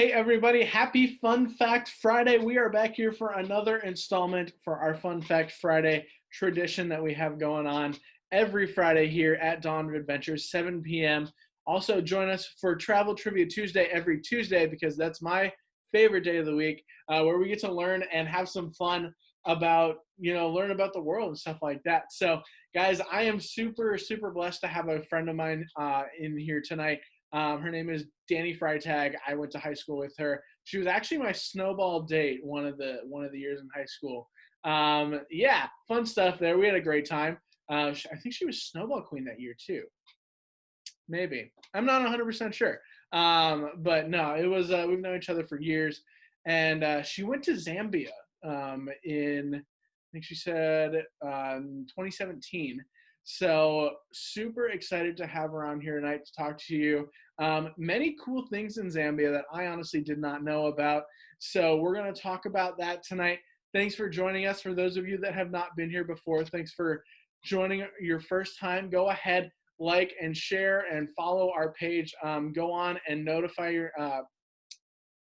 Hey everybody, happy Fun Fact Friday. We are back here for another installment for our Fun Fact Friday tradition that we have going on every Friday here at Dawn of Adventures, 7 p.m. Also join us for Travel Trivia Tuesday every Tuesday because that's my favorite day of the week, where we get to learn and have some fun about, learn about the world and stuff like that. So guys, I am super, super blessed to have a friend of mine in here tonight. Her name is Dani Freitag. I went to high school with her. She was actually my snowball date one of the years in high school. Yeah, fun stuff there. We had a great time. I think she was snowball queen that year too. Maybe. I'm not 100% sure. But no, it was we've known each other for years. And she went to Zambia in, I think she said 2017. So super excited to have her on here tonight to talk to you. Many cool things in Zambia that I honestly did not know about. So we're going to talk about that tonight. Thanks for joining us. For those of you that have not been here before, thanks for joining your first time. Go ahead, like and share and follow our page. Go on and notify your,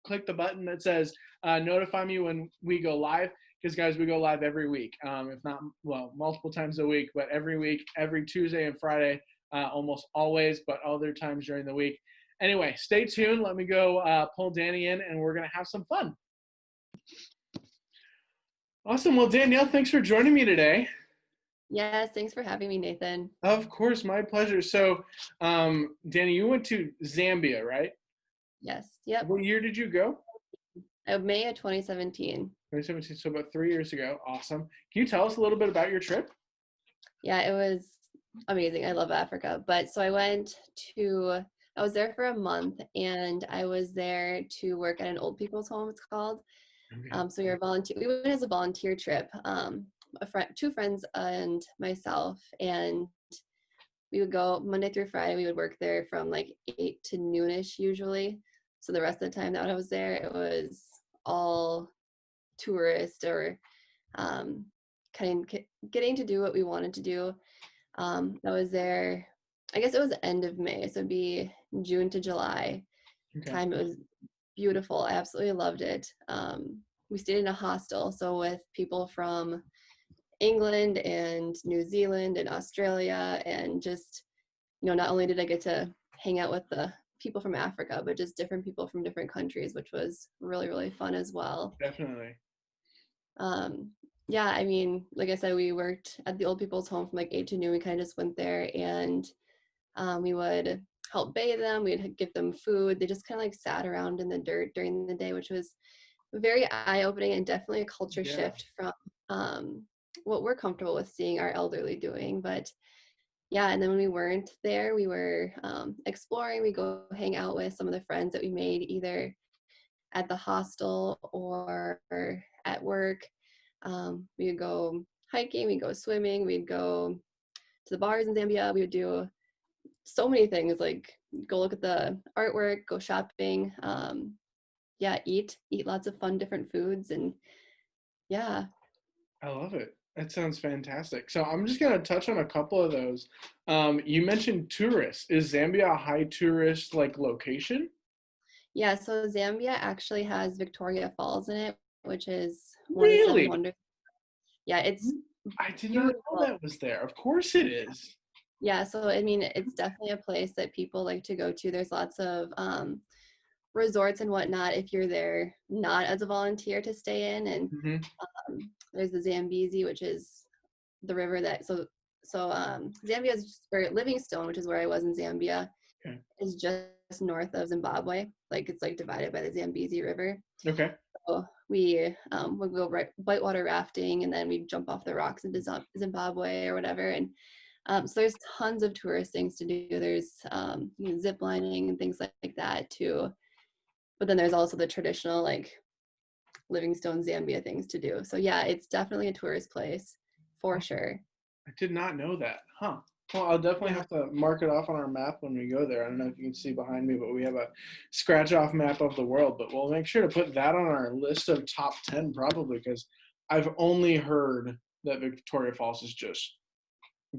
click the button that says notify me when we go live. Because, guys, we go live every week, if not, well, multiple times a week, but every week, every Tuesday and Friday, almost always, but other times during the week. Anyway, stay tuned. Let me go pull Dani in, and we're going to have some fun. Awesome. Well, Danielle, thanks for joining me today. Yes, thanks for having me, Nathan. Of course, my pleasure. So, Dani, you went to Zambia, right? Yes, yep. What year did you go? May of 2017. 2017, so about 3 years ago. Awesome. Can you tell us a little bit about your trip? Yeah, it was amazing. I love Africa. But so I was there for a month, and I was there to work at an old people's home, it's called. Okay. So you're a volunteer. We went as a volunteer trip, two friends and myself, and we would go Monday through Friday. We would work there from like 8 to noonish usually. So the rest of the time that I was there, it was all tourist or kind of getting to do what we wanted to do. I was there, I guess it was the end of May, so it'd be June to July time. It was beautiful. I absolutely loved it. We stayed in a hostel, so with people from England and New Zealand and Australia, and just, not only did I get to hang out with the people from Africa, but just different people from different countries, which was really, really fun as well. Definitely. Yeah, I mean, like I said, we worked at the old people's home from like 8 to noon. We kind of just went there, and we would help bathe them. We'd give them food. They just kind of like sat around in the dirt during the day, which was very eye-opening and definitely a culture shift from what we're comfortable with seeing our elderly doing. But yeah, and then when we weren't there, we were exploring. We go hang out with some of the friends that we made either at the hostel or at work. We would go hiking, we'd go swimming, we'd go to the bars in Zambia. We would do so many things, like go look at the artwork, go shopping, eat lots of fun different foods, and yeah. I love it. That sounds fantastic. So I'm just going to touch on a couple of those. You mentioned tourists. Is Zambia a high tourist location? Yeah, so Zambia actually has Victoria Falls in it, which is one of the seven wonders. Yeah, it's I did not know that was there. Of course it is. Yeah, so I mean, it's definitely a place that people like to go to. There's lots of resorts and whatnot if you're there not as a volunteer to stay in. And there's the Zambezi, which is the river that Zambia is where Livingstone, which is where I was in Zambia, is just north of Zimbabwe. Like it's like divided by the Zambezi River. Okay. So we would go whitewater rafting, and then we'd jump off the rocks into Zimbabwe or whatever. And so there's tons of tourist things to do. There's zip lining and things like that too. But then there's also the traditional like Livingstone, Zambia things to do. So yeah, it's definitely a tourist place for sure. I did not know that. Huh. Well, I'll definitely have to mark it off on our map when we go there. I don't know if you can see behind me, but we have a scratch-off map of the world. But we'll make sure to put that on our list of top 10 probably, because I've only heard that Victoria Falls is just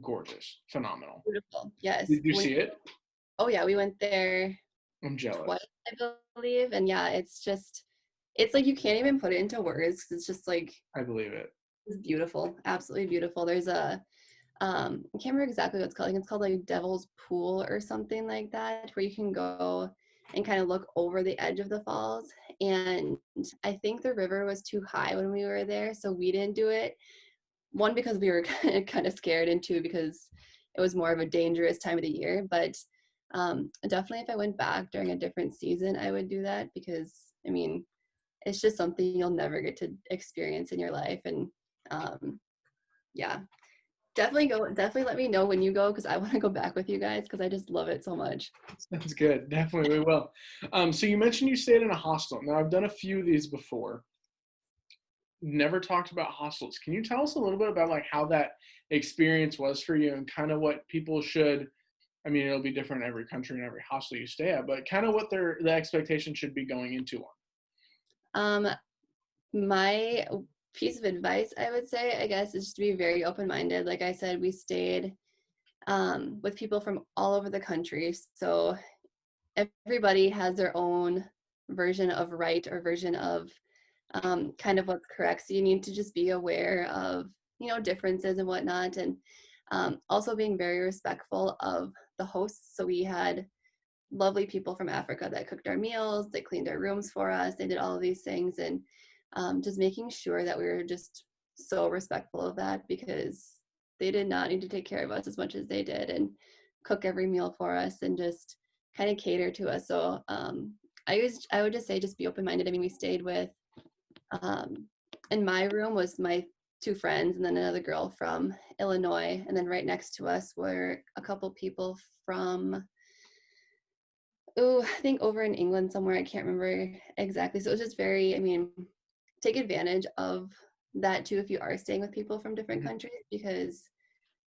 gorgeous, phenomenal. Beautiful. Yes. Did you see it? Oh yeah, we went there I'm twice, jealous. I believe. And yeah, it's like you can't even put it into words 'cause it's just like I believe it. it's beautiful, absolutely beautiful. There's a I can't remember exactly what it's called. I think it's called like Devil's Pool or something like that, where you can go and kind of look over the edge of the falls. And I think the river was too high when we were there, so we didn't do it. One, because we were kind of scared, and two, because it was more of a dangerous time of the year. But definitely, if I went back during a different season, I would do that because, I mean, it's just something you'll never get to experience in your life. And um, yeah, definitely go. Definitely let me know when you go because I want to go back with you guys because I just love it so much. Sounds good. Definitely we will. So you mentioned you stayed in a hostel. Now I've done a few of these before. Never talked about hostels. Can you tell us a little bit about like how that experience was for you and kind of what people should, I mean, it'll be different in every country and every hostel you stay at, but kind of what the expectation should be going into one. Um, my piece of advice, I would say, I guess, is just to be very open-minded. Like I said, we stayed with people from all over the country, so everybody has their own version of right or version of kind of what's correct. So you need to just be aware of, differences and whatnot. And also being very respectful of the hosts. So we had lovely people from Africa that cooked our meals, they cleaned our rooms for us, they did all of these things. And just making sure that we were just so respectful of that because they did not need to take care of us as much as they did and cook every meal for us and just kind of cater to us. So I would just say just be open-minded. I mean, we stayed with in my room was my two friends and then another girl from Illinois, and then right next to us were a couple people from I think over in England somewhere. I can't remember exactly. So it was just very, I mean, take advantage of that too if you are staying with people from different Mhm. countries because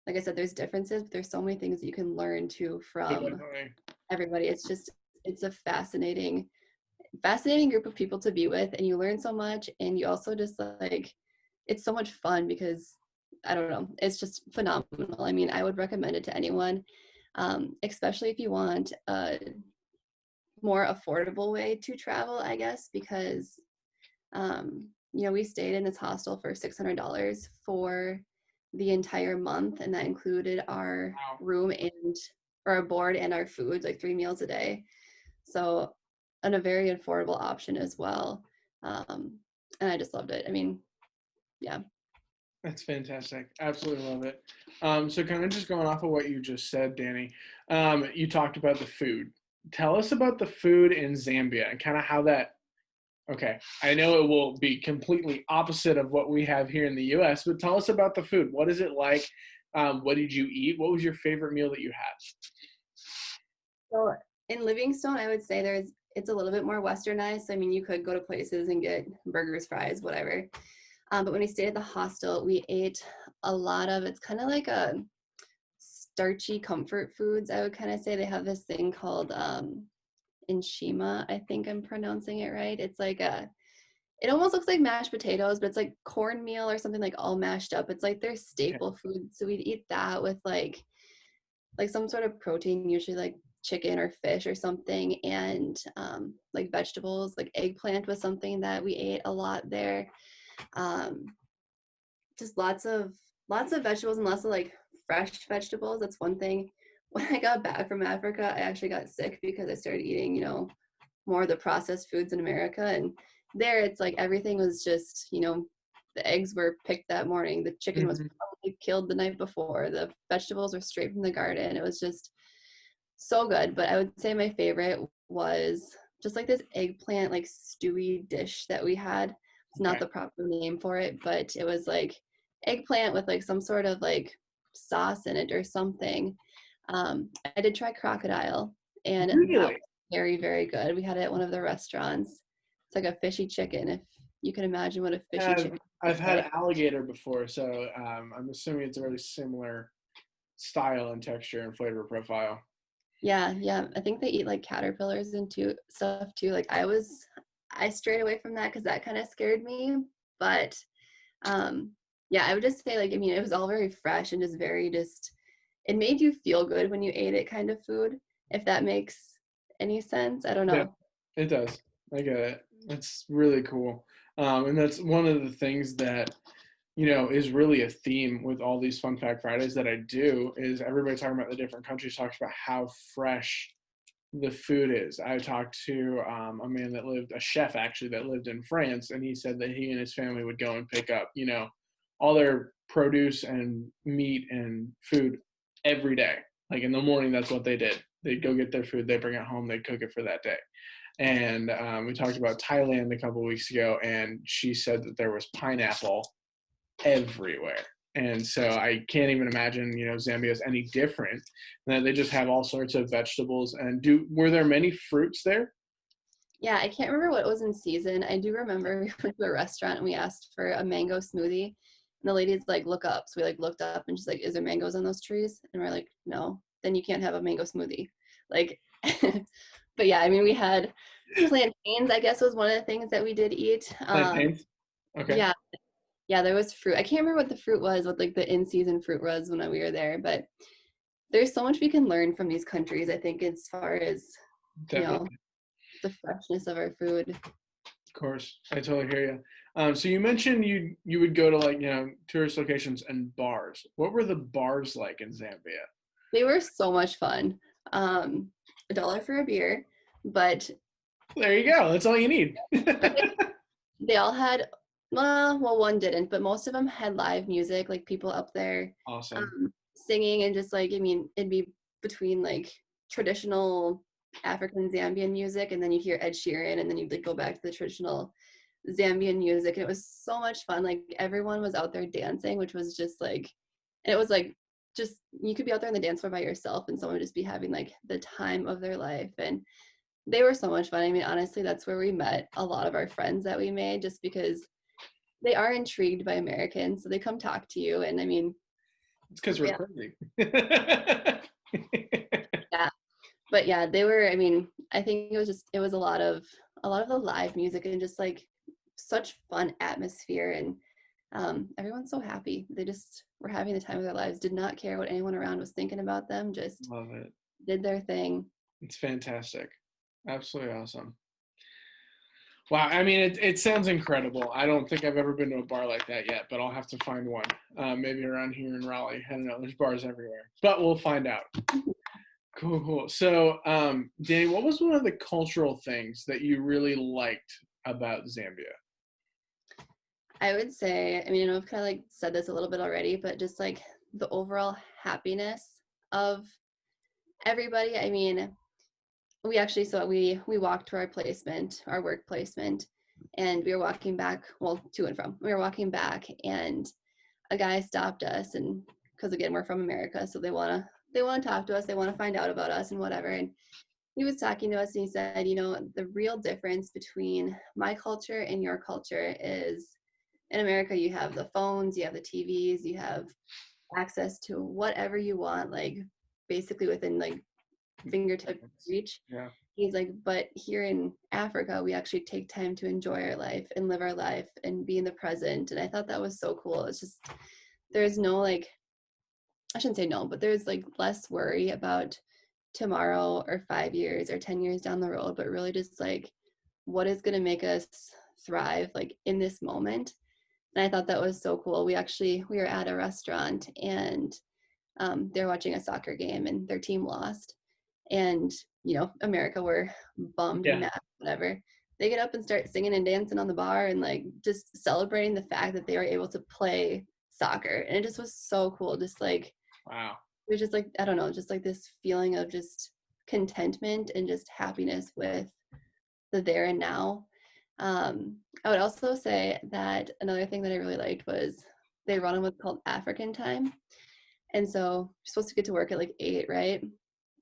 like I said, there's differences, but there's so many things that you can learn too Oh, from definitely. everybody. It's a fascinating group of people to be with, and you learn so much, and you also just like it's so much fun because I don't know, it's just phenomenal. I mean, I would recommend it to anyone, especially if you want a more affordable way to travel, I guess, because we stayed in this hostel for $600 for the entire month, and that included our Wow. room and or our board and our food, like 3 meals a day. So, and a very affordable option as well. And I just loved it. I mean, yeah. That's fantastic. Absolutely love it. So kind of just going off of what you just said, Danny, you talked about the food. Tell us about the food in Zambia and kind of how that, okay, I know it will be completely opposite of what we have here in the US, but tell us about the food. What is it like? What did you eat? What was your favorite meal that you had? So in Livingstone, I would say it's a little bit more westernized. So, I mean, you could go to places and get burgers, fries, whatever. But when we stayed at the hostel, we ate a lot of it's kind of like a starchy comfort foods. I would kind of say they have this thing called Inshima. I think I'm pronouncing it right. It's like it almost looks like mashed potatoes, but it's like cornmeal or something like all mashed up. It's like their Okay. staple food. So we'd eat that with like some sort of protein, usually like chicken or fish or something, and like vegetables, like eggplant was something that we ate a lot there. Um, just lots of vegetables and lots of like fresh vegetables. That's one thing. When I got back from Africa, I actually got sick because I started eating, more of the processed foods in America. And there it's like everything was just, the eggs were picked that morning, the chicken was Mhm. probably killed the night before, the vegetables were straight from the garden. It was just so good. But I would say my favorite was just like this eggplant like stewy dish that we had. It's not Okay. the proper name for it, but it was like eggplant with like some sort of like sauce in it or something. I did try crocodile, and that Really? was very, very good. We had it at one of the restaurants. It's like a fishy chicken, if you can imagine what a fishy I've, chicken I've looks had like. alligator before, so I'm assuming it's a very similar style and texture and flavor profile. Yeah, yeah. I think they eat like caterpillars and stuff too. Like I strayed away from that because that kind of scared me. But um, yeah, I would just say like, I mean, it was all very fresh and just very it made you feel good when you ate it kind of food, if that makes any sense. I don't Yeah, know. it does. I get it. That's really cool. And that's one of the things that, is really a theme with all these Fun Fact Fridays that I do is everybody talking about the different countries talks about how fresh the food is. I talked to a man a chef actually, that lived in France, and he said that he and his family would go and pick up, all their produce and meat and food every day. Like in the morning, that's what they did. They'd go get their food, they bring it home, they cook it for that day. And we talked about Thailand a couple of weeks ago, and she said that there was pineapple everywhere. And so I can't even imagine, Zambia is any different. And that they just have all sorts of vegetables. And were there many fruits there? Yeah, I can't remember what was in season. I do remember we went to a restaurant and we asked for a mango smoothie. And the lady's like, look up. So we like looked up and she's like, is there mangoes on those trees? And we're like, no, then you can't have a mango smoothie. Like, but yeah, I mean, we had plantains, I guess was one of the things that we did eat. Plantains? Okay. Yeah, yeah, there was fruit. I can't remember what the fruit was, what like the in-season fruit was when we were there, but there's so much we can learn from these countries, I think, as far as, you know, Definitely. the freshness of our food. Of course. I totally hear you. So you mentioned you would go to like, tourist locations and bars. What were the bars like in Zambia? They were so much fun. $1 for a beer, but There you go. That's all you need. they all had, well, one didn't, but most of them had live music, like people up there Awesome. singing and just like, I mean, it'd be between like traditional African Zambian music, and then you'd hear Ed Sheeran, and then you'd like go back to the traditional Zambian music. And it was so much fun. Like everyone was out there dancing, which was just like, and it was like, just you could be out there on the dance floor by yourself and someone would just be having like the time of their life. And they were so much fun. I mean, honestly, that's where we met a lot of our friends that we made, just because they are intrigued by Americans. So they come talk to you. And I mean, It's because we're yeah, crazy. yeah. But yeah, they were, I mean, I think it was a lot of the live music and just like such fun atmosphere. And everyone's so happy. They just were having the time of their lives, did not care what anyone around was thinking about them, just Love it. did their thing. It's fantastic. Absolutely awesome. Wow, I mean, it sounds incredible. I don't think I've ever been to a bar like that yet, but I'll have to find one. Maybe around here in Raleigh. I don't know. There's bars everywhere, but we'll find out. Cool, cool. So, Danny, what was one of the cultural things that you really liked about Zambia? I would say, I mean, I've kind of like said this a little bit already, but just like the overall happiness of everybody. I mean, we walked to our placement, our work placement, and we were walking back, well, to and from. We were walking back and a guy stopped us, and because again, we're from America, so they want to talk to us, they want to find out about us and whatever. And he was talking to us and he said, the real difference between my culture and your culture is in America, you have the phones, you have the TVs, you have access to whatever you want, like basically within like fingertip reach. Yeah. He's like, but here in Africa, we actually take time to enjoy our life and live our life and be in the present. And I thought that was so cool. It's just, there's no like, I shouldn't say no, but there's like less worry about tomorrow or 5 years or 10 years down the road, but really just like what is going to make us thrive like in this moment. And I thought that was so cool. We were at a restaurant and they're watching a soccer game and their team lost. And, America were bummed and Yeah. mad, whatever. They get up and start singing and dancing on the bar and like just celebrating the fact that they were able to play soccer. And it just was so cool. Just like, Wow. it was just like, I don't know, just like this feeling of just contentment and just happiness with the there and now. I would also say that another thing that I really liked was they run on what's called African time. And so you're supposed to get to work at like 8, right?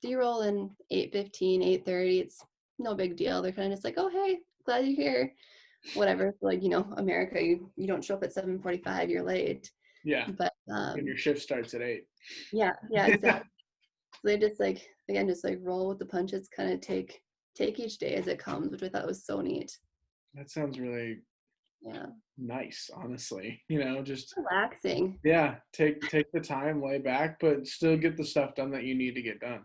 Do you roll in 8:15, 8:30? It's no big deal. They're kind of just like, oh, hey, glad you're here. Whatever. So like, America, you don't show up at 7:45, you're late. Yeah. But And your shift starts at 8. yeah, exactly. So they just like, again, just like roll with the punches, kind of take each day as it comes, which I thought was so neat. That sounds really Yeah. nice, honestly. Just Relaxing. yeah, take the time, lay back, but still get the stuff done that you need to get done.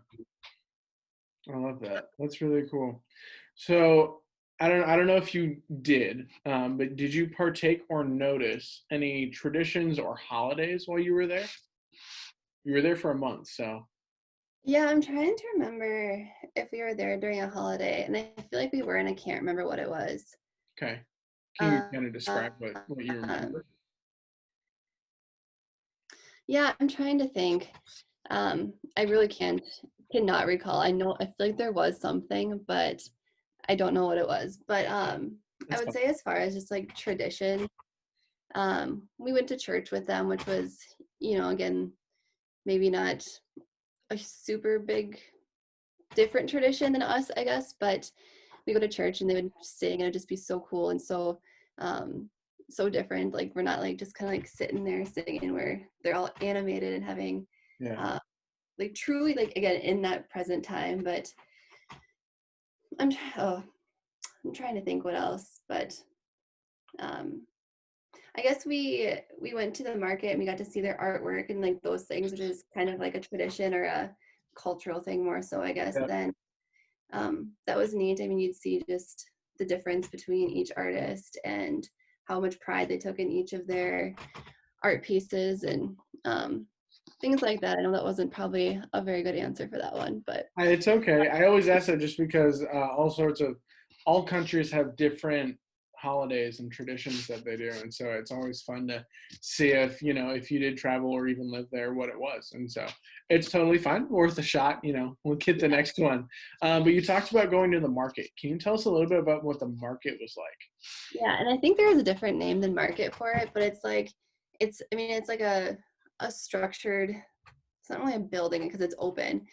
I love that. That's really cool. So I don't know if you did, but did you partake or notice any traditions or holidays while you were there? You were there for a month, so Yeah, I'm trying to remember if we were there during a holiday, and I feel like we were, and I can't remember what it was. okay. Can you Um, kind of describe what you remember? yeah, I'm trying to think. I really cannot recall. I feel like there was something, but I don't know what it was. But I That's would fine. say as far as just like tradition, we went to church with them, which was, again, maybe not a super big different tradition than us, I guess, but we go to church and they would sing and it'd just be so cool and um so different. Like we're not like just kind of like sitting there singing where they're all animated and having Yeah. uh like truly like again in that present time. But oh, I'm trying to think what else, but um I guess we went to the market and we got to see their artwork and like those things, which is kind of like a tradition or a cultural thing more so, I guess. Yeah. Then that was neat. I mean, you'd see just the difference between each artist and how much pride they took in each of their art pieces and things like that. I know that wasn't probably a very good answer for that one, but It's okay. I always ask that just because all countries have different holidays and traditions that they do, and so it's always fun to see if if you did travel or even live there, what it was. And so it's totally fine, worth a shot. We'll get the next one. But you talked about going to the market. Can you tell us a little bit about what the market was like? yeah, and I think there is a different name than market for it, but it's like I mean it's like a structured, it's not really a building because it's open,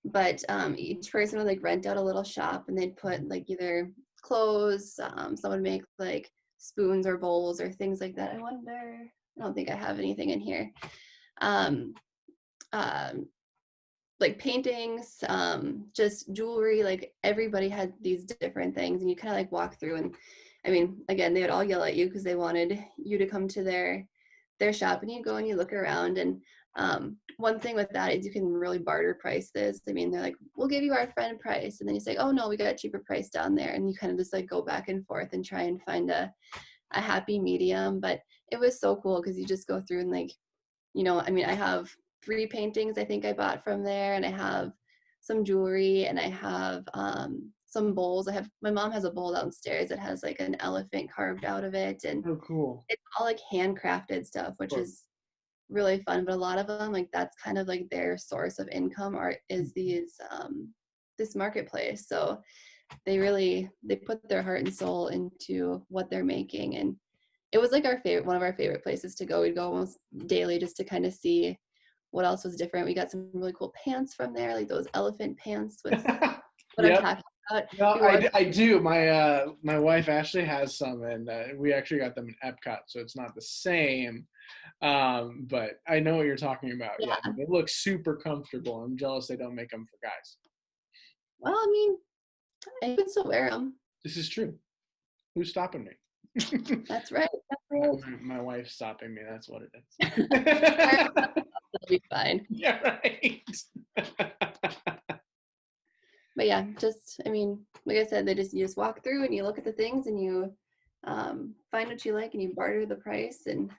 but each person would like rent out a little shop and they'd put like either clothes, someone make like spoons or bowls or things like that. I don't think I have anything in here. um, um, like paintings, just jewelry, like everybody had these different things and you kind of like walk through and I mean, again, they would all yell at you because they wanted you to come to their shop and you go and you look around and one thing with that is you can really barter price this. I mean, they're like, we'll give you our friend price. And then you say, oh no, we got a cheaper price down there. And you kind of just like go back and forth and try and find a happy medium. But it was so cool because you just go through and like, I mean, I have 3 paintings I think I bought from there, and I have some jewelry, and I have some bowls. My mom has a bowl downstairs that has like an elephant carved out of it, and Oh, cool. it's all like handcrafted stuff, which is really fun. But a lot of them, like that's kind of like their source of income, is this marketplace. So they put their heart and soul into what they're making, and it was like one of our favorite places to go. We'd go almost daily just to kind of see what else was different. We got some really cool pants from there, like those elephant pants with what I'm Yep. talking about. No, We wore I do. My wife Ashley has some, and we actually got them in Epcot, so it's not the same. But I know what you're talking about. Yeah, yeah. they look super comfortable. I'm jealous they don't make them for guys. Well, I mean, I could still wear them. This is true. Who's stopping me? That's right. That's my, right. my, my wife's stopping me. That's what it Wear 'em, is. it'll be fine. Yeah, right. But yeah, just I mean, like I said, you just walk through and you look at the things and you find what you like and you barter the price and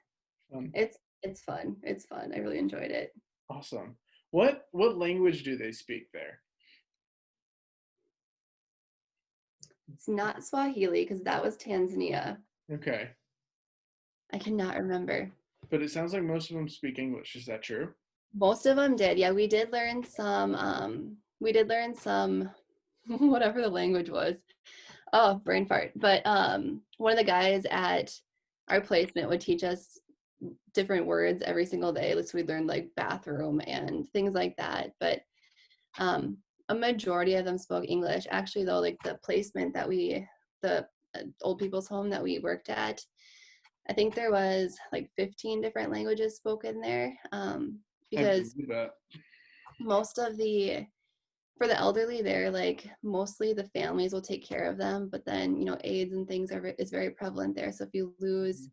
um, it's fun. It's fun. I really enjoyed it. awesome. What language do they speak there? It's not Swahili because that was Tanzania. Okay, I cannot remember. but it sounds like most of them speak English. Is that true? Most of them did. Yeah, we did learn some. We did learn some, whatever the language was. Oh, brain fart. But one of the guys at our placement would teach us different words every single day. So we learned like bathroom and things like that. But um, a majority of them spoke English. Actually, though, like the old people's home that we worked at, I think there was like 15 different languages spoken there, I because believe that. most of for the elderly, they're like mostly the families will take care of them, but then AIDS and things is very prevalent there. So if you lose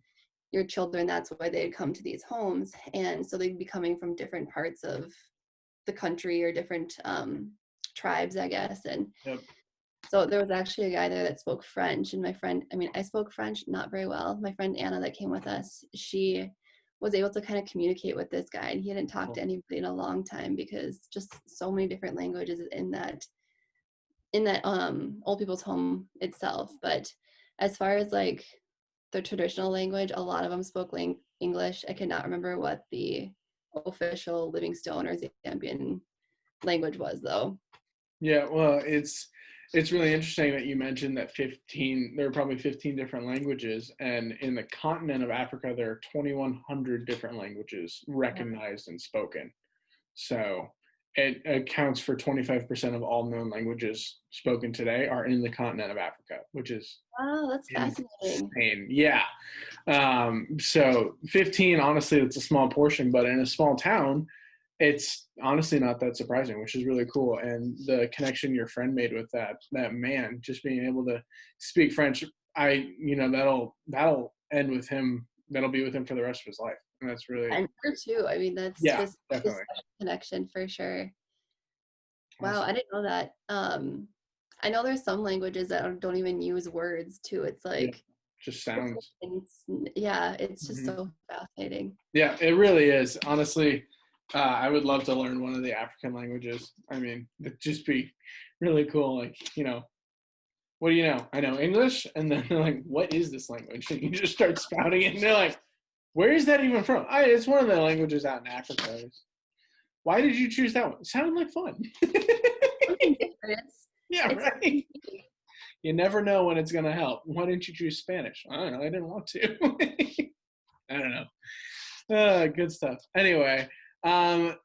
your children, that's why they'd come to these homes, and so they'd be coming from different parts of the country or different tribes, I guess. And Yep. so there was actually a guy there that spoke French, and my friend, I mean, I spoke French not very well. My friend Anna that came with us, she was able to kind of communicate with this guy, and he hadn't talked to anybody in a long time because just so many different languages in that old people's home itself. But as far as like the traditional language, a lot of them spoke English. I cannot remember what the official Livingstone or Zambian language was though. Yeah, well, it's really interesting that you mentioned that there are probably 15 different languages, and in the continent of Africa, there are 2,100 different languages recognized and spoken. So it accounts for 25% of all known languages spoken today are in the continent of Africa, which is Wow, that's fascinating. insane. Yeah. So 15, honestly, it's a small portion, but in a small town, it's honestly not that surprising, which is really cool. And the connection your friend made with that man, just being able to speak French, that'll end with him. That'll be with him for the rest of his life, and that's really And her too. I mean, that's yeah, just a definitely special connection for sure. Wow, awesome. I didn't know that. I know there's some languages that don't even use words too. It's Yeah, like, just sounds. yeah, it's just Mhm. so fascinating. Yeah, it really is. Honestly, I would love to learn one of the African languages. I mean, it'd just be really cool. Like, what do you know? I know English, and then they're like, "What is this language?" And you just start spouting it, and they're like, "Where is that even from?" It's one of the languages out in Africa. Why did you choose that one? It sounded like fun. Something different. Yeah, It's right. You never know when it's gonna help. Why didn't you choose Spanish? I don't know. I didn't want to. I don't know. Good stuff. Anyway,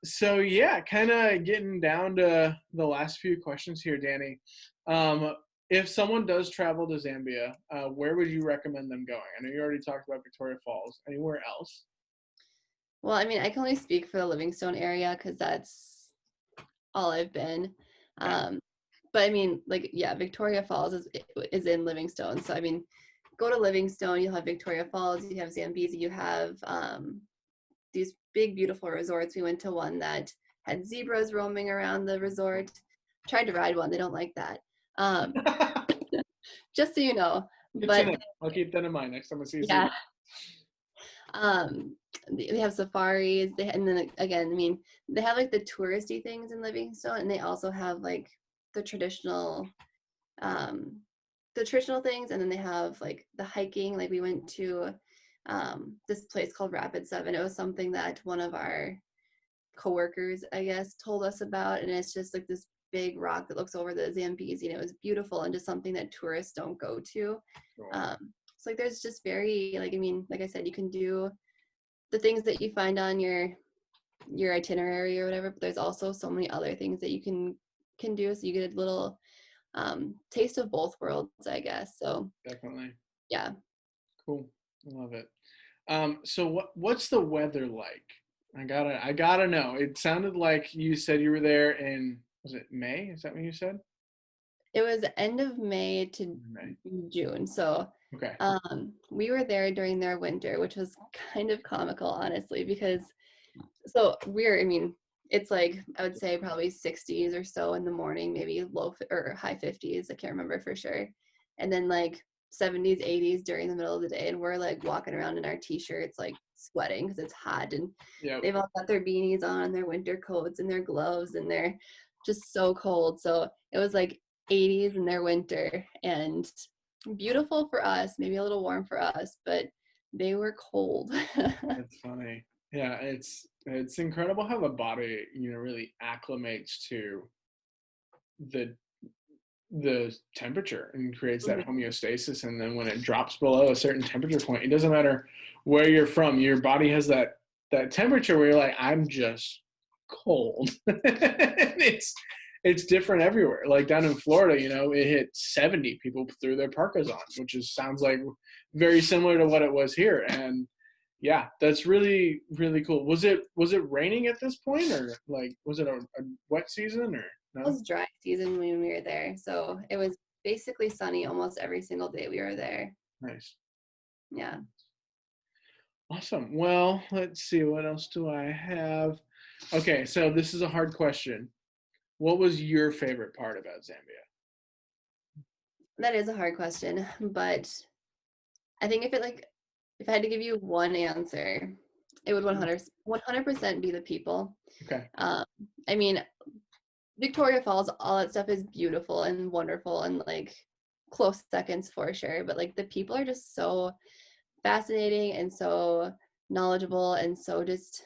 so yeah, kind of getting down to the last few questions here, Dani. If someone does travel to Zambia, where would you recommend them going? I know you already talked about Victoria Falls. Anywhere else? Well, I mean, I can only speak for the Livingstone area because that's all I've been. Yeah. But I mean, like, yeah, Victoria Falls is in Livingstone. So I mean, go to Livingstone, you'll have Victoria Falls, you have Zambezi, you have these big, beautiful resorts. We went to one that had zebras roaming around the resort. Tried to ride one, they don't like that. Um, just so you know. Good to But know. I'll keep that in mind next time I see a yeah, zebra. they have safaris. And then again, I mean, they have like the touristy things in Livingstone, and they also have like the traditional um the traditional things, and then they have like the hiking. Like we went to this place called Rapid 7. It was something that one of our coworkers, I guess, told us about, and it's just like this big rock that looks over the Zambezi, and it was beautiful and just something that tourists don't go to. Cool. So like there's just very, like, I mean, like I said, you can do the things that you find on your itinerary or whatever, but there's also so many other things that you can do, so you get a little taste of both worlds, I guess. So Definitely. yeah. Cool. I love it. So what's the weather like? I gotta know. It sounded like you said you were there in, was it May? Is that what you said? It was end of May to May. June. So Okay. we were there during their winter, which was kind of comical, honestly, because so I mean, it's like, I would say probably 60s or so in the morning, maybe low or high 50s. I can't remember for sure. And then like 70s, 80s during the middle of the day. And we're like walking around in our t-shirts, like sweating because it's hot. And Yeah. they've all got their beanies on, their winter coats and their gloves, and they're just so cold. So it was like 80s in their winter, and beautiful for us, maybe a little warm for us, but they were cold. That's funny. Yeah, it's incredible how the body, really acclimates to the the temperature and creates that homeostasis, and then when it drops below a certain temperature point, it doesn't matter where you're from, your body has that temperature where you're like, I'm just cold. It's different everywhere. Like down in Florida, it hit 70, people threw their parkas on, which sounds like very similar to what it was here. And yeah, that's really, really cool. Was it raining at this point, or like was it a wet season, or It no? was dry season when we were there, so it was basically sunny almost every single day we were there. Nice. Yeah. Awesome. Well, let's see. What else do I have? Okay, so this is a hard question. What was your favorite part about Zambia? That is a hard question, but I think if I had to give you one answer, it would 100% be the people. Okay. Um, I mean, Victoria Falls, all that stuff is beautiful and wonderful and like close seconds for sure. But like the people are just so fascinating and so knowledgeable and so just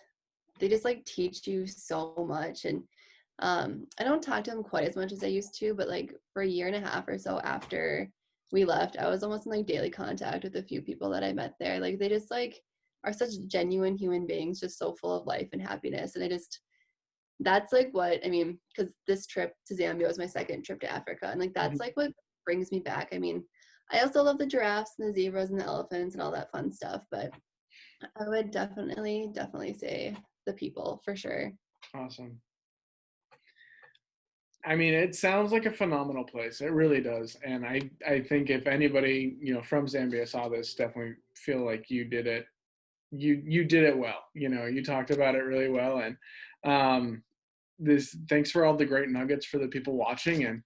they just like teach you so much. And I don't talk to them quite as much as I used to, but like for a year and a half or so after we left, I was almost in like daily contact with a few people that I met there. Like they just like are such genuine human beings, just so full of life and happiness. And I just that's like what I mean, because this trip to Zambia was my second trip to Africa, and like that's Mhm. like what brings me back. I mean, I also love the giraffes and the zebras and the elephants and all that fun stuff, but I would definitely say the people for sure. Awesome. I mean, it sounds like a phenomenal place. It really does. And I think if anybody, from Zambia saw this, definitely feel like you did it. You did it well. You talked about it really well. And thanks for all the great nuggets for the people watching, and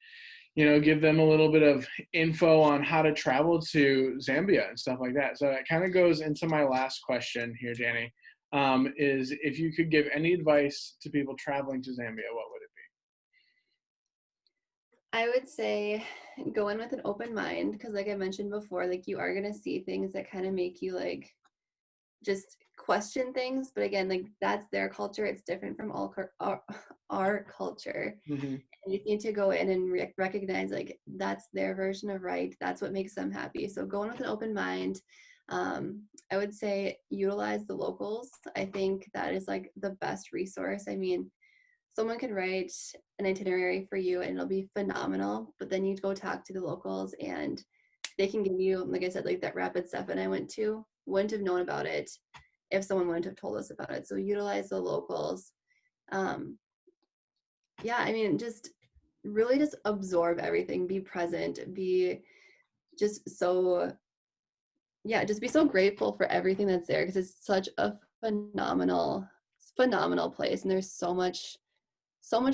give them a little bit of info on how to travel to Zambia and stuff like that. So it kind of goes into my last question here, Dani, is if you could give any advice to people traveling to Zambia, what would it I would say go in with an open mind because, like I mentioned before, like you are gonna see things that kind of make you like just question things. But again, like that's their culture. It's different from our culture. be? Mm-hmm. You need to go in and recognize like that's their version of right. That's what makes them happy. So go in with an open mind. I would say utilize the locals. I think that is like the best resource. I mean, someone can write an itinerary for you and it'll be phenomenal, but then you go talk to the locals and they can give you, like I said, like that Rapid Seven I went to, wouldn't have known about it if someone wouldn't have told us about it. So utilize the locals. Um, yeah, I mean, just really just absorb everything, be present, be just so, yeah, just be so grateful for everything that's there because it's such a phenomenal place. And there's so much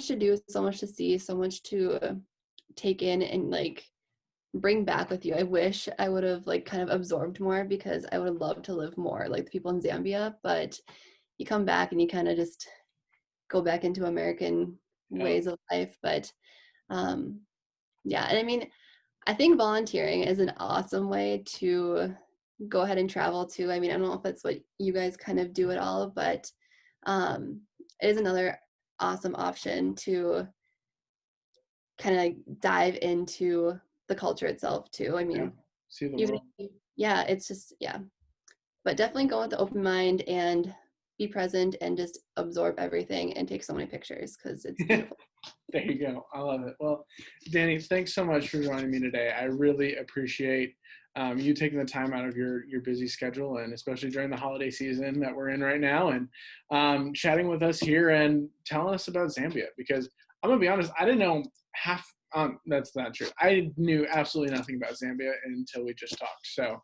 to do, so much to see, so much to take in and like bring back with you. I wish I would have like kind of absorbed more because I would love to live more like the people in Zambia, but you come back and you kind of just go back into American Yeah. ways of life. But um, yeah, and I mean, I think volunteering is an awesome way to go ahead and travel too. I mean, I don't know if that's what you guys kind of do at all, but it is another awesome option to kind of like dive into the culture itself too. I Yeah. mean, See the even world. yeah, it's just yeah, but definitely go with the open mind and be present and just absorb everything and take so many pictures because it's beautiful. There you go. I love it. Well, Dani, thanks so much for joining me today. I really appreciate you taking the time out of your busy schedule, and especially during the holiday season that we're in right now, and chatting with us here and telling us about Zambia. Because I'm gonna be honest, I didn't know half. That's not true. I knew absolutely nothing about Zambia until we just talked. So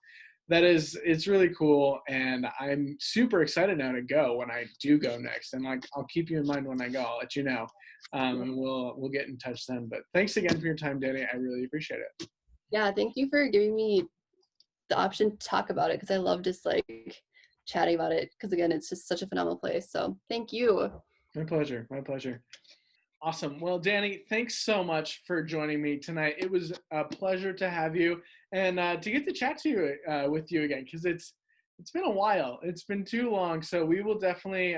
it's really cool, and I'm super excited now to go when I do go next. And like, I'll keep you in mind when I go. I'll let you know, and we'll get in touch then. But thanks again for your time, Dani. I really appreciate it. Yeah, thank you for giving me the option to talk about it because I love just like chatting about it because again, it's just such a phenomenal place. So thank you. My pleasure. My pleasure. Awesome. Well, Dani, thanks so much for joining me tonight. It was a pleasure to have you and to get to chat to you with you again because it's been a while. It's been too long, so we will definitely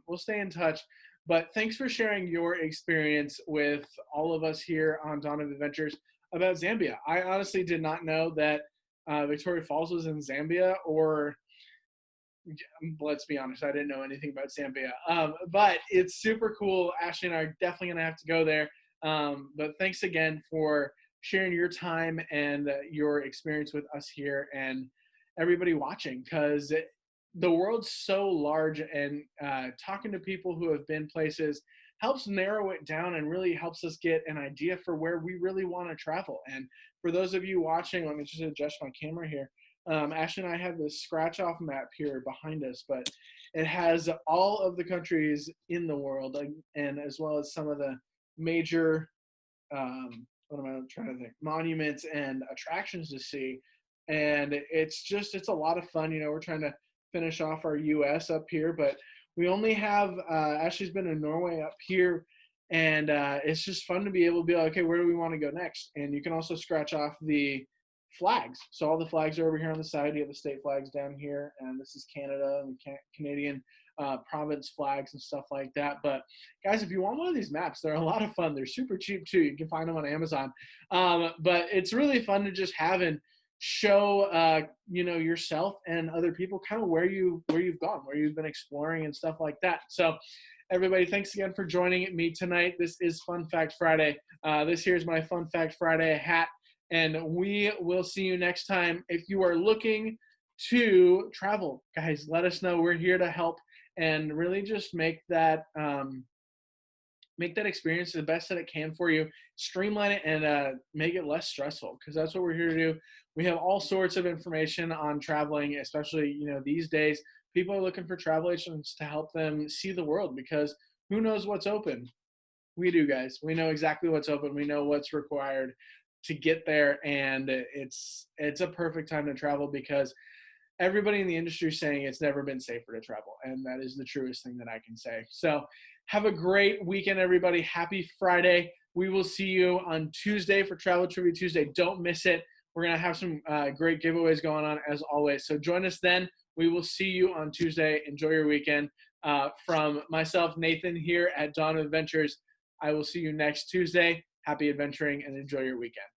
we'll stay in touch. But thanks for sharing your experience with all of us here on Dawn of Adventures about Zambia. I honestly did not know that Victoria Falls was in Zambia, or let's be honest, I didn't know anything about Zambia. But it's super cool. Ashley and I are definitely going to have to go there. But thanks again for sharing your time and your experience with us here and everybody watching, because the world's so large, and talking to people who have been places helps narrow it down and really helps us get an idea for where we really want to travel. And for those of you watching, let me just adjust my camera here. Ashley and I have this scratch off map here behind us, but it has all of the countries in the world, and as well as some of the major what am I trying to think? Monuments and attractions to see. And it's a lot of fun. We're trying to finish off our US up here, but we only have, Ashley's been in Norway up here. And it's just fun to be able to be like, okay, where do we want to go next? And you can also scratch off the flags. So all the flags are over here on the side. You have the state flags down here, and this is Canada and Canadian province flags and stuff like that. But guys, if you want one of these maps, they're a lot of fun. They're super cheap too. You can find them on Amazon. But it's really fun to just have and show yourself and other people kind of where you've gone, where you've been exploring and stuff like that. So everybody, thanks again for joining me tonight. This is Fun Fact Friday. This here's my Fun Fact Friday hat, and we will see you next time. If you are looking to travel, guys, let us know. We're here to help and really just make that experience the best that it can for you, streamline it, and make it less stressful, because that's what we're here to do. We have all sorts of information on traveling, especially these days. People are looking for travel agents to help them see the world, because who knows what's open? We do, guys. We know exactly what's open. We know what's required to get there, and it's a perfect time to travel, because everybody in the industry is saying it's never been safer to travel, and that is the truest thing that I can say. So have a great weekend, everybody. Happy Friday. We will see you on Tuesday for Travel Trivia Tuesday. Don't miss it. We're going to have some great giveaways going on as always. So join us then. We will see you on Tuesday. Enjoy your weekend. From myself, Nathan, here at Dawn of Adventures, I will see you next Tuesday. Happy adventuring and enjoy your weekend.